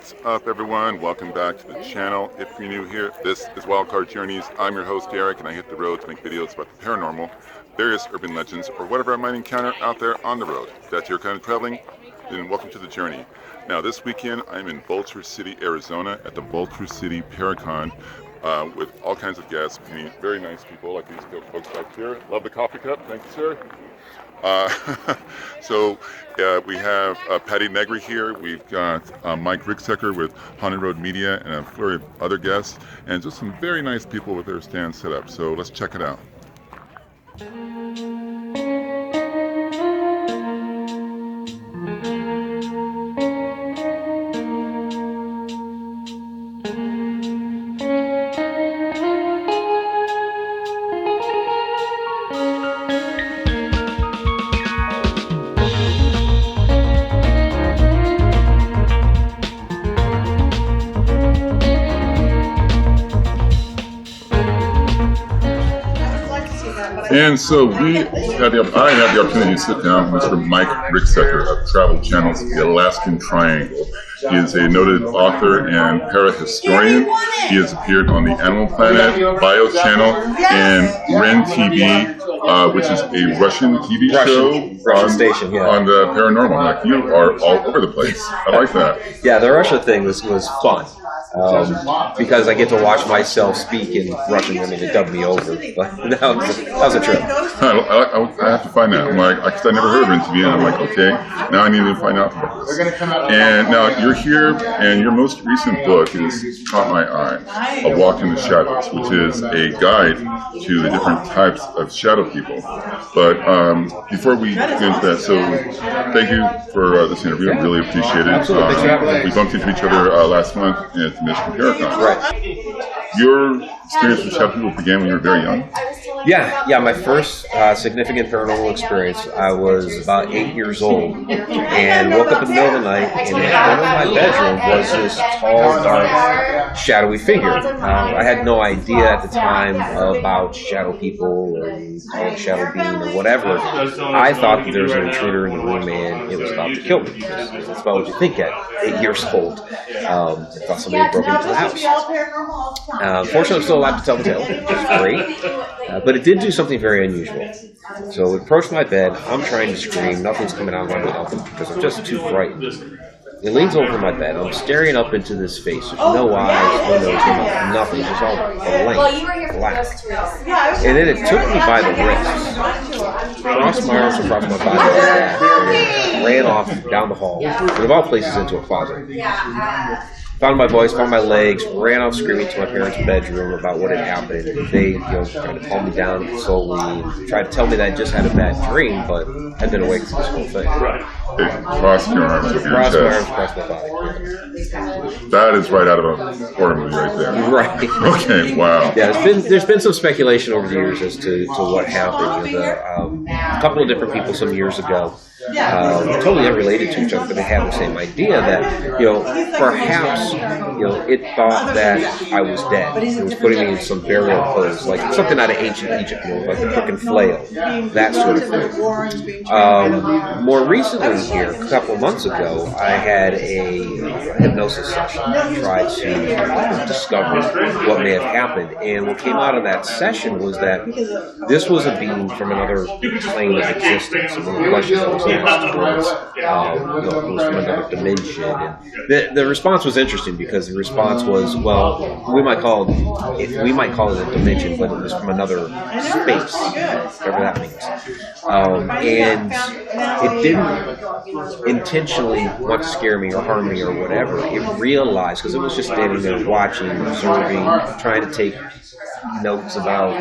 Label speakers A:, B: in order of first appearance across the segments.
A: What's up, everyone? Welcome back to the channel. If you're new here, this is Wildcard Journeys. I'm your host, Derek, and I hit the road to make videos about the paranormal, various urban legends, or whatever I might encounter out there on the road. If that's your kind of traveling, then welcome to the journey. Now, this weekend, I'm in Vulture City, Arizona, at the Vulture City Paracon, with all kinds of guests, meeting very nice people like these folks back here. Love the coffee cup. Thank you, sir. We have Patty Negri here. We've got Mike Ricksecker with Haunted Road Media and a flurry of other guests, and just some very nice people with their stand set up. So let's check it out. And so I had the opportunity to sit down with Mr. Mike Ricksecker of Travel Channel's The Alaskan Triangle. He is a noted author and parahistorian. He has appeared on the Animal Planet, Bio Channel, and Ren TV, which is a Russian TV show
B: station,
A: on the paranormal. Like, you are all over the place. I like that.
B: Yeah, the Russia thing was fun. Because I get to watch myself speak in Russian. I mean, it dubbed me over, but that was a trip.
A: I have to find that. I'm like, because I never heard of Ren TV, and I'm like, okay, now I need to find out about this. And now you're here, and your most recent book has caught my eye, A Walk in the Shadows, which is a guide to the different types of shadow people. But before we get into that, so thank you for this interview. I really appreciate it.
B: Absolutely. Thanks for having me.
A: We bumped into each other last month at the Michigan Paracon.
B: Right.
A: Your experience with shadow people began when you were very young?
B: Yeah. My first significant paranormal experience, I was about 8 years old, and woke up in the middle of the night, and in the corner of my bedroom was this tall, dark, shadowy figure. I had no idea at the time about shadow people, or call it shadow being, or whatever. I thought that there was an intruder in the room, and it was about to kill me. That's about what you think at 8 years old. I thought somebody had broken into the house. Fortunately, I'm still alive to tell the tale, which is great. But it did do something very unusual. So it approached my bed. I'm trying to scream. Nothing's coming out of my mouth because I'm just too frightened. It leans over my bed. I'm staring up into this face. There's no eyes, no nose, no mouth, nothing. Just all black. And then it took me by the wrists, crossed my arms across my body like that, and ran off down the hall, and of all places into a closet. Found my voice, found my legs, ran off screaming to my parents' bedroom about what had happened. They, tried to calm me down, console me, tried to tell me that I just had a bad dream, but I'd been awake through this whole thing.
A: It crossed your arms with your chest.
B: Crossed my arms across my body.
A: That is right out of a horror movie right there.
B: Right.
A: Okay, wow.
B: Yeah, there's been some speculation over the years as to what happened. A couple of different people some years ago, totally unrelated to each other, but they had the same idea that, perhaps, it thought that I was dead. It was putting me in some burial clothes, like something out of ancient Egypt, like a crook and flail, that sort of thing. More recently here, a couple of months ago, I had a hypnosis session. I tried to discover what may have happened, and what came out of that session was that this was a being from another plane of existence. And one of the questions that was asked was, it was from another dimension. And the response was interesting because the response was, well, we might call it a dimension, but it was from another space, whatever that means. And it didn't intentionally want to scare me or harm me or whatever. It realized, because it was just standing there watching, observing, trying to take notes about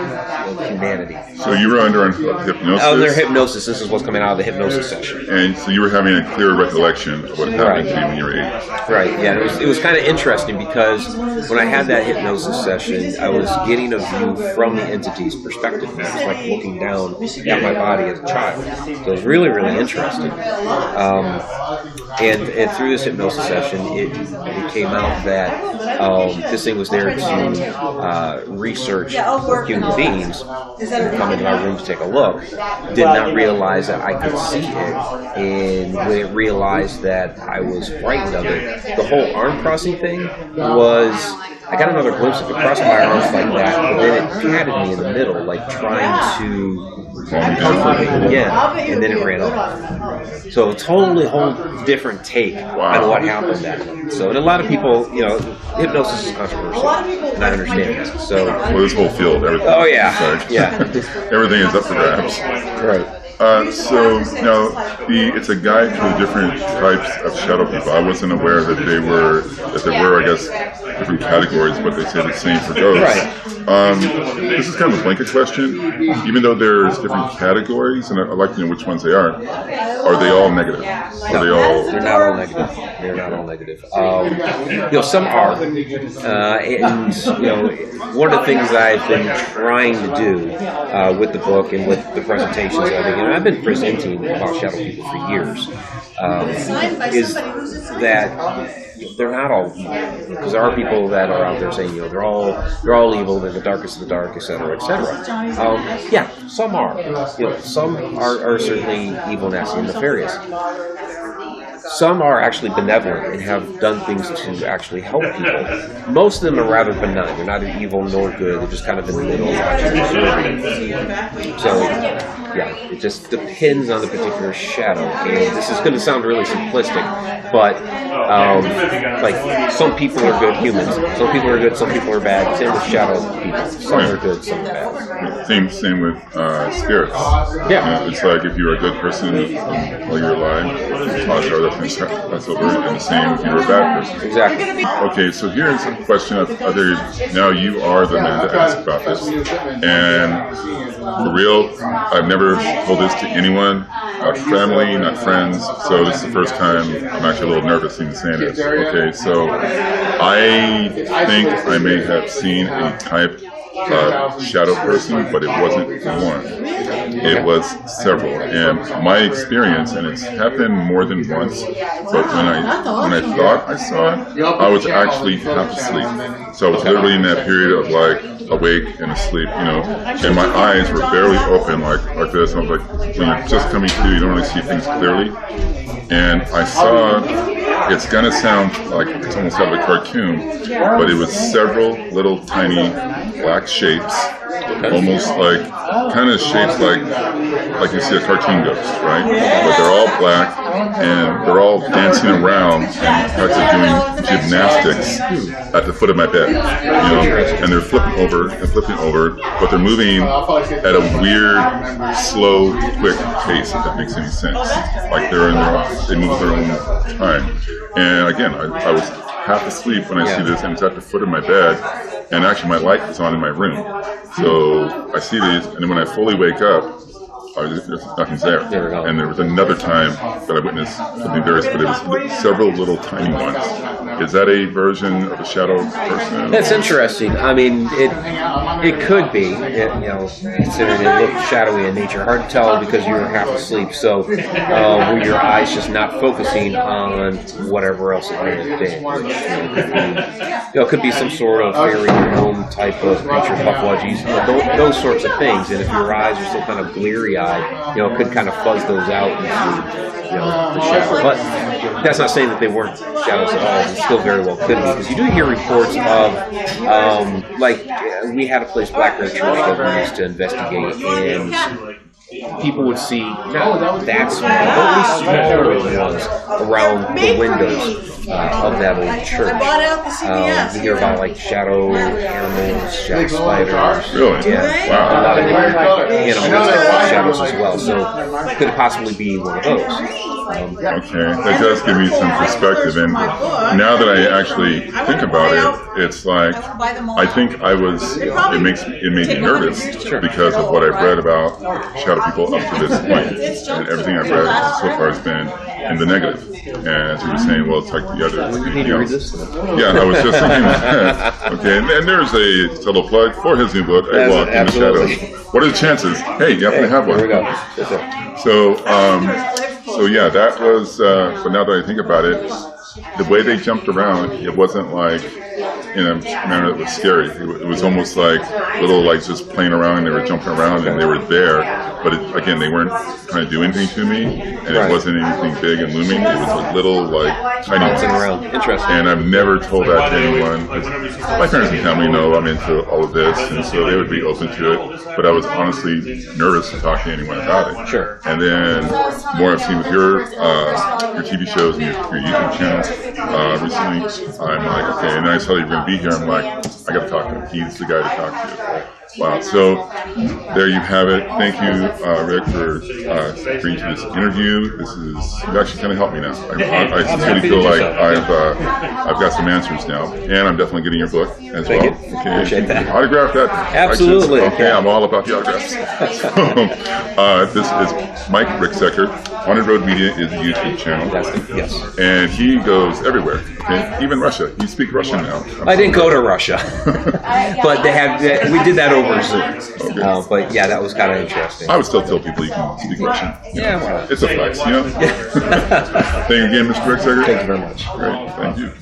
B: humanity.
A: So you were under hypnosis?
B: Under hypnosis. This is what's coming out of the hypnosis session.
A: And so you were having a clear recollection of what happened to you when you were 8.
B: Right, yeah. It was kind of interesting because when I had that hypnosis session, I was getting a view from the entity's perspective. It was like looking down at my body as a child. So it was really, really interesting. And through this hypnosis session, it came out that this thing was there to research research human beings who come into my room to take a look, did not realize that I could see it. And when it realized that I was frightened of it, the whole arm crossing thing was, I got another glimpse of it crossing my arms like that, but then it patted me in the middle, like trying to comfort me again, and then it ran off. So totally whole different take on what happened that night. So, and a lot of people, you know, hypnosis is controversial, and I understand that. So,
A: well, this whole field, everything.
B: Oh yeah, yeah.
A: Everything is up for grabs.
B: Right.
A: So now it's a guide to the different types of shadow people. I wasn't aware that there were, I guess, different categories, but they say the same for ghosts.
B: Right.
A: This is kind of a blanket question. Even though there's different categories, and I'd like to know which ones they are they all negative? Are they all?
B: They're not all negative. They're not all negative. You know, some are, and you know, one of the things I've been trying to do with the book and with the presentations, I think, and I've been presenting about shadow people for years, is that they're not all evil, because there are people that are out there saying, you know, they're all evil, they're the darkest of the dark, etc., etc. Yeah, some are. You know, some are certainly evil, nasty, and nefarious. Some are actually benevolent and have done things to actually help people. Most of them are rather benign. They're neither evil nor good. They're just kind of in the middle, watching observing. So, yeah, it just depends on the particular shadow. And this is going to sound really simplistic, but like some people are good humans. Some people are good. Some people are bad. Same with shadow people. Some are good. Some are bad.
A: Same with spirits.
B: Yeah.
A: It's like if you're a good person while you're alive, odds are that's over, and the same if you're a bad person.
B: Exactly.
A: Okay, so here's a question of other. Now you are the man to ask about this, and for real, I've never told this to anyone, not family, not friends. So this is the first time I'm actually a little nervous even saying this. Okay, so I think I may have seen a type shadow person, but it wasn't one. It was several, and my experience, and it's happened more than once. But when I thought I saw it, I was actually half asleep. So I was literally in that period of like awake and asleep, you know, and my eyes were barely open like this. And I was like, when you're just coming to, you don't really see things clearly. And I saw, it's gonna sound like it's almost out of a cartoon, but it was several little tiny black shapes, almost like, kind of shapes like you see a cartoon ghost, right? But they're all black, and they're all dancing around and practically doing gymnastics at the foot of my bed, you know, and they're flipping over, but they're moving at a weird, slow, quick pace, if that makes any sense. Like they move at their own time. And again, I was half asleep when I see this, and it's at the foot of my bed, and actually my light is on in my room. So I see these, and then when I fully wake up, nothing's there. And there was another time that I witnessed something very, but it was several little tiny ones. Is that a version of a shadow person?
B: That's interesting. I mean, it could be, you know, considering it looked shadowy in nature. Hard to tell because you were half asleep, so were your eyes just not focusing on whatever else it may have been? Which, could be some sort of fairy gnome type of creature, puffwudgies, those sorts of things. And if your eyes are still kind of bleary-eyed, it could kind of fuzz those out into, the shadow. But that's not saying that they weren't shadows at all. It still very well could be, because you do hear reports of, we had a place, Black Bear Church, that we used to investigate, and people would see that smaller ones around the windows of that old church. You hear about like shadow animals, shadow spiders.
A: Really?
B: Yeah.
A: Wow.
B: A lot of different animalistic shadows as well. So it could possibly be one of those.
A: Okay, that does give me some perspective, and now that I actually think about it, it's like I think it made me nervous because of what I've read about shadow people up to this point, and everything I've read so far has been in the negative. And as you were saying, well, it's like the other.
B: You need to read this.
A: Yeah, I was just thinking that. Okay, and there's a subtle plug for his new book, I Walk in the Shadows. What are the chances? Hey, you happen to have one.
B: Here we go. Yes,
A: So yeah, that was, but now that I think about it, the way they jumped around, it wasn't like in a manner that was scary. It was almost like little lights just playing around, and they were jumping around, and they were there. But again, they weren't trying to do anything to me, and it wasn't anything big and looming. It was a little like tiny
B: bouncing around. Interesting.
A: And I've never told that to anyone. My parents and family know I'm into all of this, and so they would be open to it. But I was honestly nervous to talk to anyone about it.
B: Sure.
A: And then more I've seen with your TV shows and your YouTube channel recently, I'm like, okay, and I saw you were going to be here. I'm like, I got to talk to him. He's the guy to talk to. Wow. So there you have it. Thank you, Rick, for agreeing to this interview. You actually kind of helped me now. I sincerely feel like I've got some answers now, and I'm definitely getting your book as well.
B: Thank you. Appreciate that.
A: Autograph that.
B: Absolutely.
A: Okay, I'm all about the autographs. This is Mike Ricksecker. Haunted Road Media is a YouTube channel.
B: Yes.
A: And he goes everywhere, okay? Even Russia. You speak Russian now.
B: I didn't go to Russia, but we did that over Zoom.
A: Okay.
B: But yeah, that was kind of interesting.
A: I would still tell people you can speak Russian.
B: Yeah, well.
A: It's a flex, you know? Thank you again, Mr. Ricksecker.
B: Thank you very much.
A: Great, thank you.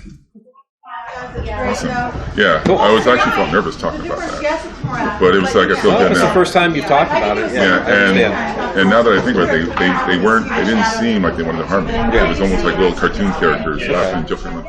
A: Awesome. Yeah,
B: cool.
A: I was actually felt nervous talking about that, but it was like I feel good
B: It's
A: now.
B: the first time you've talked about it.
A: And now that I think about it, they didn't seem like they wanted to harm me. It was almost like little cartoon characters laughing and joking.